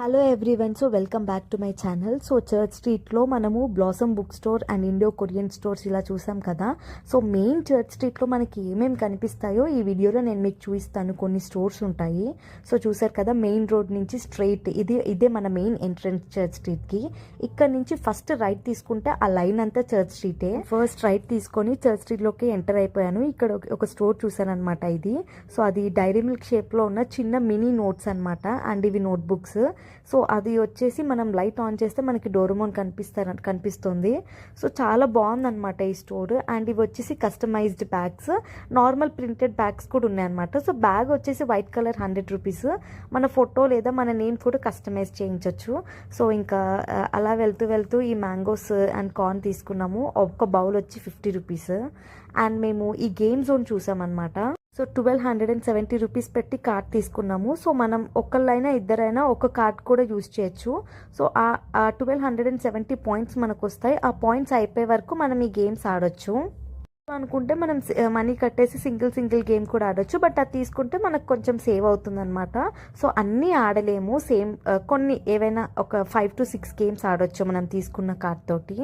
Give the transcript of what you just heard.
Hello everyone, so welcome back to my channel. So church స్ట్రీట్లో మనము blossom book store and Indo Korean stores ఇలా చూసాం కదా. So main church స్ట్రీట్లో మనకి ఏమేమి కనిపిస్తాయో ఈ వీడియోలో నేను మీకు చూపిస్తాను. కొన్ని స్టోర్స్ ఉంటాయి. సో చూసారు కదా, మెయిన్ రోడ్ నుంచి స్ట్రైట్ ఇదే మన మెయిన్ ఎంట్రన్స్ చర్చ్ స్ట్రీట్కి. ఇక్కడ నుంచి ఫస్ట్ రైట్ తీసుకుంటే ఆ లైన్ అంతా చర్చ్ స్ట్రీటే. ఫస్ట్ రైట్ తీసుకొని చర్చ్ స్ట్రీట్లోకి ఎంటర్ అయిపోయాను. ఇక్కడ ఒక స్టోర్ చూసాను అనమాట ఇది. సో అది డైరీ మిల్క్ షేప్లో ఉన్న చిన్న మినీ నోట్స్ అనమాట. అండ్ ఇవి నోట్ బుక్స్. సో అది వచ్చేసి మనం లైట్ ఆన్ చేస్తే మనకి డోరేమోన్ కనిపిస్తుంది. సో చాలా బాగుందన్నమాట ఈ స్టోర్. అండ్ ఇవి వచ్చేసి customised bags, normal printed bags కూడా ఉన్నాయన్నమాట. సో బ్యాగ్ వచ్చేసి వైట్ కలర్ 100 రూపీస్. మన ఫోటో లేదా మన నేమ్ కూడా కస్టమైజ్ చేయించవచ్చు. సో ఇంకా అలా వెళ్తూ ఈ మ్యాంగోస్ అండ్ కార్న్ తీసుకున్నాము. ఒక బౌల్ వచ్చి 50 రూపీస్. అండ్ మేము ఈ గేమ్ జోన్ చూసామన్నమాట. సో 1270 రూపీస్ పెట్టి కార్డ్ తీసుకున్నాము. సో మనం ఒకళ్ళైనా ఇద్దరైనా ఒక కార్డ్ కూడా యూజ్ చేయొచ్చు. సో ఆ 1270 పాయింట్స్ మనకు వస్తాయి. ఆ పాయింట్స్ అయిపోయే వరకు మనం ఈ గేమ్స్ ఆడొచ్చు. అనుకుంటే మనం మనీ కట్టేసి సింగిల్ గేమ్ కూడా ఆడొచ్చు. బట్ అది తీసుకుంటే మనకు కొంచెం సేవ్ అవుతుంది అనమాట. సో అన్నీ ఆడలేము సేమ్, కొన్ని ఏవైనా ఒక 5 to 6 గేమ్స్ ఆడొచ్చు మనం తీసుకున్న కార్డ్ తోటి.